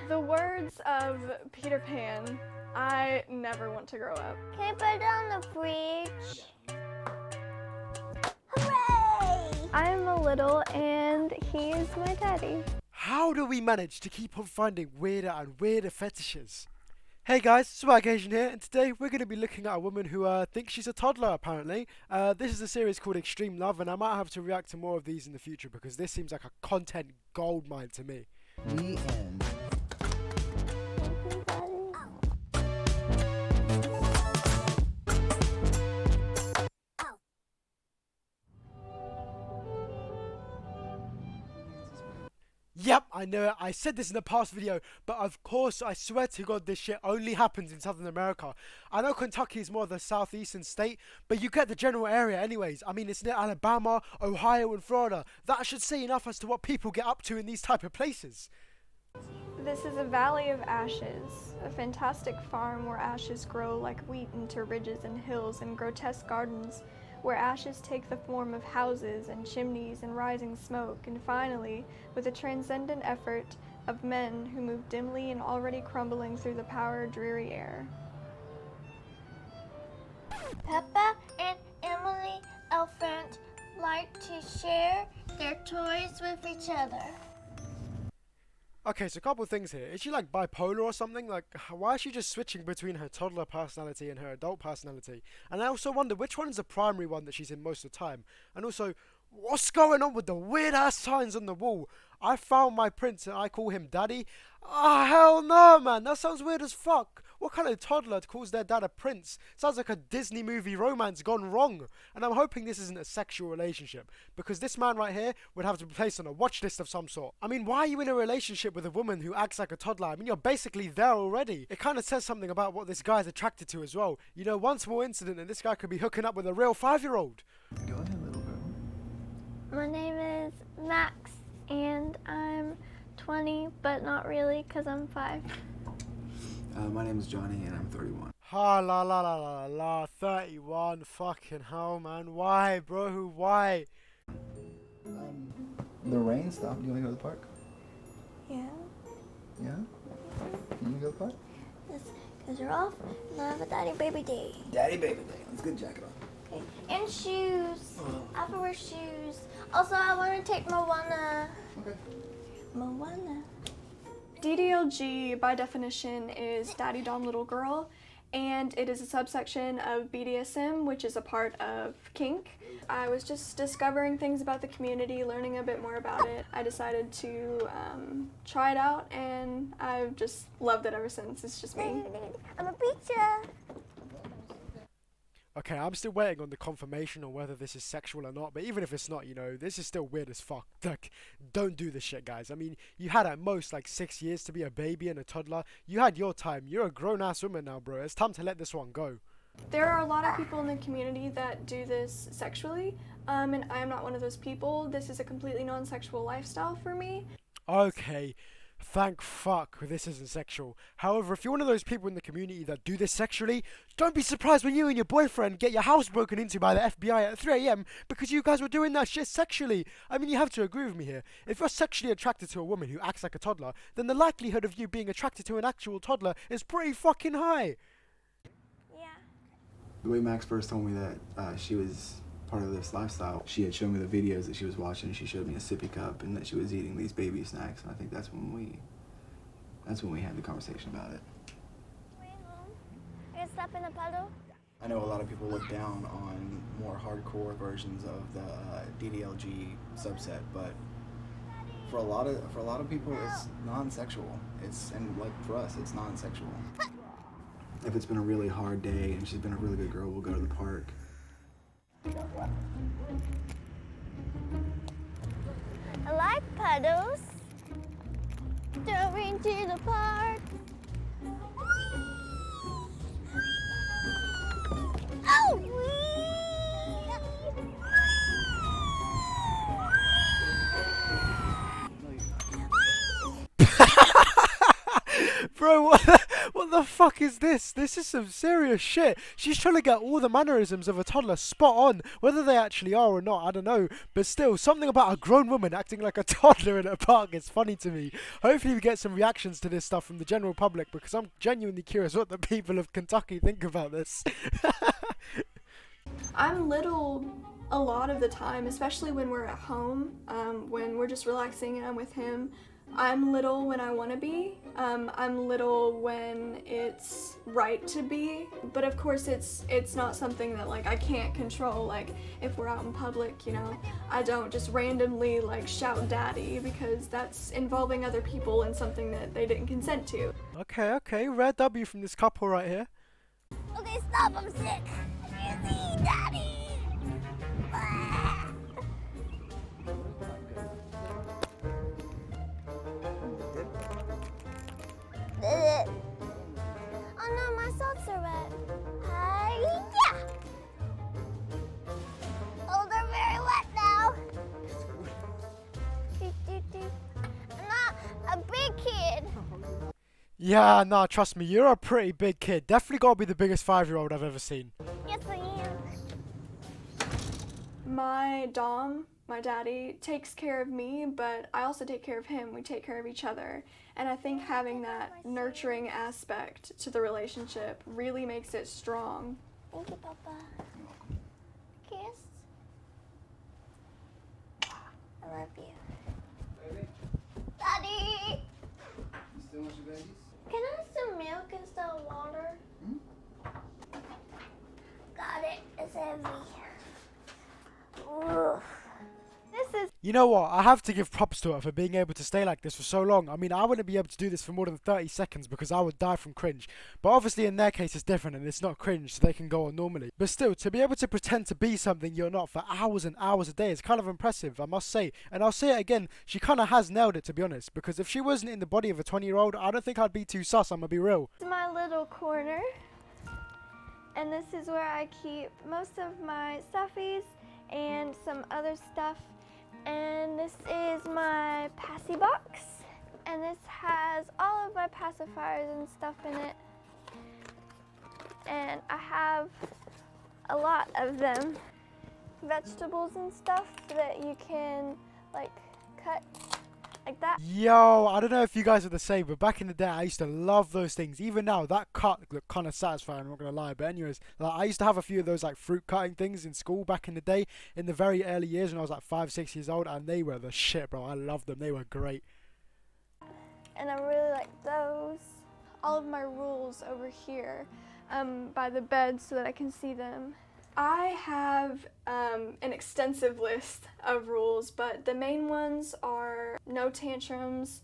the words of Peter Pan, I never want to grow up. Can I put it on the fridge? Hooray! I'm a little and he is my daddy. How do we manage to keep on finding weirder and weirder fetishes? Hey guys, Swag Asian here, and today we're going to be looking at a woman who thinks she's a toddler apparently. This is a series called Extreme Love, and I might have to react to more of these in the future because this seems like a content goldmine to me. The end. Yep, I know it. I said this in a past video, but of course, I swear to God, this shit only happens in Southern America. I know Kentucky is more of the southeastern state, but you get the general area anyways. I mean, it's near Alabama, Ohio, and Florida. That should say enough as to what people get up to in these type of places. This is a valley of ashes, a fantastic farm where ashes grow like wheat into ridges and hills and grotesque gardens, where ashes take the form of houses and chimneys and rising smoke, and finally, with a transcendent effort of men who move dimly and already crumbling through the power dreary air. Peppa and Emily Elephant like to share their toys with each other. Okay, so a couple of things here. Is she like bipolar or something? Like, why is she just switching between her toddler personality and her adult personality? And I also wonder which one is the primary one that she's in most of the time. And also, what's going on with the weird ass signs on the wall? I found my prince and I call him daddy. Ah, hell no, man. That sounds weird as fuck. What kind of toddler calls their dad a prince? Sounds like a Disney movie romance gone wrong. And I'm hoping this isn't a sexual relationship, because this man right here would have to be placed on a watch list of some sort. I mean, why are you in a relationship with a woman who acts like a toddler? I mean, you're basically there already. It kind of says something about what this guy's attracted to as well. You know, one small incident and this guy could be hooking up with a real 5-year-old. Go ahead, little girl. My name is Max and I'm 20, but not really because I'm 5. My name is Johnny and I'm 31. Ha la la la la la, 31, fucking hell, man. Why, bro? Why? The rain stopped. Do you want to go to the park? Yeah, Yeah? Can you go to the park? because you're off and I have a daddy baby day. Daddy baby day. Let's get a jacket on. Okay. And shoes. I have to wear shoes. Also, I want to take Moana. Okay. Moana. DDLG, by definition, is Daddy Dom Little Girl, and it is a subsection of BDSM, which is a part of kink. I was just discovering things about the community, learning a bit more about it. I decided to try it out, and I've just loved it ever since. It's just me. I'm a pizza. Okay, I'm still waiting on the confirmation on whether this is sexual or not, but even if it's not, you know, this is still weird as fuck. Like, don't do this shit, guys. I mean, you had at most like 6 years to be a baby and a toddler. You had your time. You're a grown-ass woman now, bro. It's time to let this one go. There are a lot of people in the community that do this sexually, and I am not one of those people. This is a completely non-sexual lifestyle for me. Okay, thank fuck this isn't sexual. However, if you're one of those people in the community that do this sexually, don't be surprised when you and your boyfriend get your house broken into by the FBI at 3 AM because you guys were doing that shit sexually. I mean, you have to agree with me here. If you're sexually attracted to a woman who acts like a toddler, then the likelihood of you being attracted to an actual toddler is pretty fucking high. Yeah. The way Max first told me that she was part of this lifestyle, she had shown me the videos that she was watching. She showed me a sippy cup and that she was eating these baby snacks. And I think that's when we had the conversation about it. Wait, Mom. Are you step in a puddle? I know a lot of people look down on more hardcore versions of the DDLG subset, but for a lot of people, it's non-sexual. And like for us, it's non-sexual. If it's been a really hard day and she's been a really good girl, we'll go to the park. I like puddles. Going to the park. Oh! Bro, what the fuck is this? This is some serious shit. She's trying to get all the mannerisms of a toddler spot on. Whether they actually are or not, I don't know. But still, something about a grown woman acting like a toddler in a park is funny to me. Hopefully we get some reactions to this stuff from the general public, because I'm genuinely curious what the people of Kentucky think about this. I'm little a lot of the time, especially when we're at home, when we're just relaxing and I'm with him. I'm little when I want to be. I'm little when it's right to be. But of course it's not something that like I can't control. Like if we're out in public, you know, I don't just randomly like shout daddy, because that's involving other people in something that they didn't consent to. Okay, rare W from this couple right here. Okay, stop, I'm sick. Easy, daddy. Oh no, my socks are wet. Hi-ya! Oh, they're very wet now. I'm not a big kid. Yeah, nah, trust me, you're a pretty big kid. Definitely gotta be the biggest 5-year-old I've ever seen. Yes, I am. My dom, my daddy, takes care of me, but I also take care of him. We take care of each other. And I think having that nurturing aspect to the relationship really makes it strong. Thank you, Papa. Kiss. I love you. Daddy! You still want your babies? Can I have some milk instead of water? Got it. It's heavy. Oof. This is You know what, I have to give props to her for being able to stay like this for so long. I mean, I wouldn't be able to do this for more than 30 seconds because I would die from cringe. But obviously in their case it's different and it's not cringe, so they can go on normally. But still, to be able to pretend to be something you're not for hours and hours a day is kind of impressive, I must say. And I'll say it again, she kind of has nailed it, to be honest. Because if she wasn't in the body of a 20-year-old, I don't think I'd be too sus, I'm gonna be real. my little corner. And this is where I keep most of my stuffies and some other stuff. And this is my passy box, and this has all of my pacifiers and stuff in it, and I have a lot of them. Vegetables and stuff that you can like cut like that. Yo, I don't know if you guys are the same, but back in the day I used to love those things. Even now, that cut looked kind of satisfying, I'm not gonna lie. But anyways, like, I used to have a few of those like fruit cutting things in school back in the day, in the very early years when I was like 5-6 years old, and they were the shit, bro. I loved them, they were great. And I really like those. All of my rules over here by the bed so that I can see them. I have an extensive list of rules, but the main ones are no tantrums,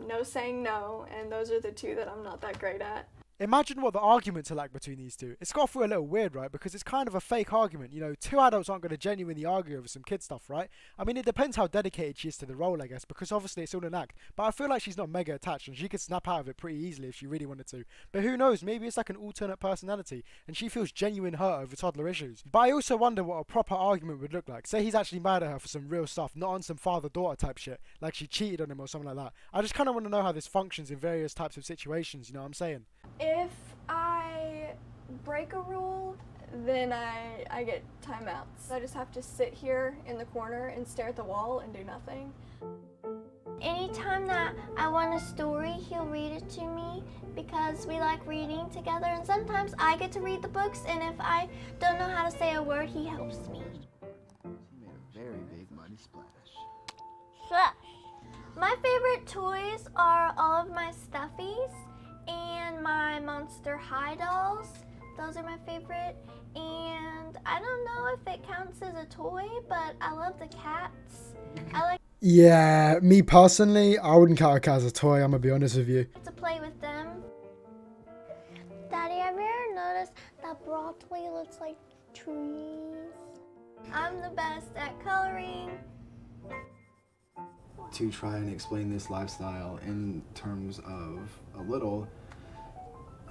no saying no, and those are the two that I'm not that great at. Imagine what the arguments are like between these two. It's got to feel a little weird, right? Because it's kind of a fake argument. You know, two adults aren't going to genuinely argue over some kid stuff, right? I mean, it depends how dedicated she is to the role, I guess, because obviously it's all an act. But I feel like she's not mega attached, and she could snap out of it pretty easily if she really wanted to. But who knows? Maybe it's like an alternate personality, and she feels genuine hurt over toddler issues. But I also wonder what a proper argument would look like. Say he's actually mad at her for some real stuff, not on some father-daughter type shit, like she cheated on him or something like that. I just kind of want to know how this functions in various types of situations, you know what I'm saying? If I break a rule, then I get timeouts. I just have to sit here in the corner and stare at the wall and do nothing. Anytime that I want a story, he'll read it to me because we like reading together, and sometimes I get to read the books, and if I don't know how to say a word, he helps me. She made a very big muddy splash. Shush. My favorite toys are all of my stuffies and my Monster High dolls. Those are my favorite. And I don't know if it counts as a toy, but I love the cats. I like Yeah, me personally, I wouldn't count a cat as a toy, I'm gonna be honest with you. to play with them. Daddy, have you ever noticed that broccoli looks like trees? I'm the best at coloring. To try and explain this lifestyle in terms of a little,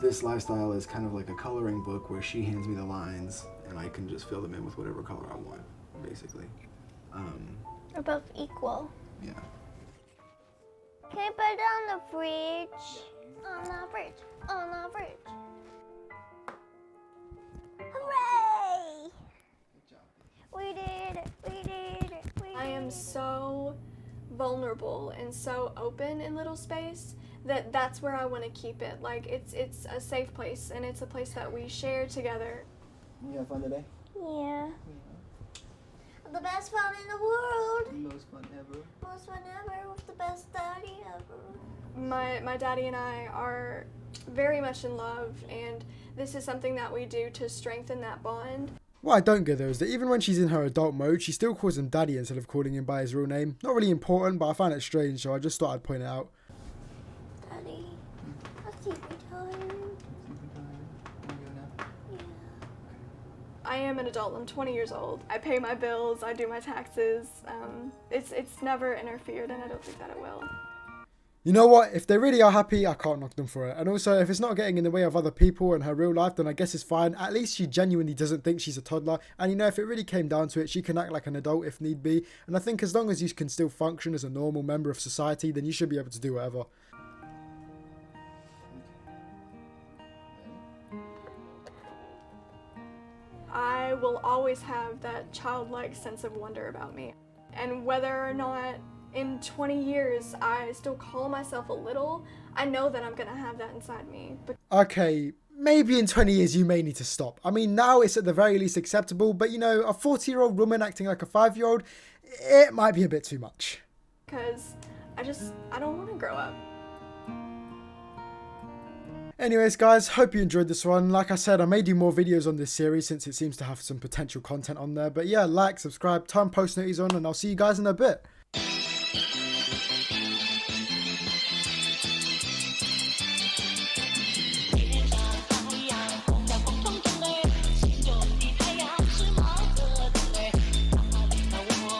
this lifestyle is kind of like a coloring book where she hands me the lines and I can just fill them in with whatever color I want, basically. We're both equal. Yeah. Can I put it on the fridge? On the fridge. On the fridge. Hooray! Good job. We did it. We did it. We I am did it. so vulnerable and so open in little space that's where I want to keep it. Like it's a safe place and it's a place that we share together. You have fun today? Yeah. The best fun in the world. Most fun ever. Most fun ever with the best daddy ever. My daddy and I are very much in love, and this is something that we do to strengthen that bond. What I don't get though is that even when she's in her adult mode, she still calls him daddy instead of calling him by his real name. Not really important, but I find it strange, so I just thought I'd point it out. Daddy, I'm super tired. Yeah. I am an adult. I'm 20 years old. I pay my bills. I do my taxes. It's never interfered, and I don't think that it will. You know what? If they really are happy, I can't knock them for it. And also, if it's not getting in the way of other people and her real life, then I guess it's fine. At least she genuinely doesn't think she's a toddler. And you know, if it really came down to it, she can act like an adult if need be. And I think as long as you can still function as a normal member of society, then you should be able to do whatever. I will always have that childlike sense of wonder about me. And whether or not in 20 years I still call myself a little, I know that I'm gonna have that inside me. But Okay, maybe in 20 years you may need to stop. I mean, now it's at the very least acceptable, but you know, a 40-year-old woman acting like a 5-year-old, it might be a bit too much. because I don't want to grow up. Anyways guys, hope you enjoyed this one. Like I said, I may do more videos on this series since it seems to have some potential content on there. But yeah, like, subscribe, turn post notifications on, and I'll see you guys in a bit.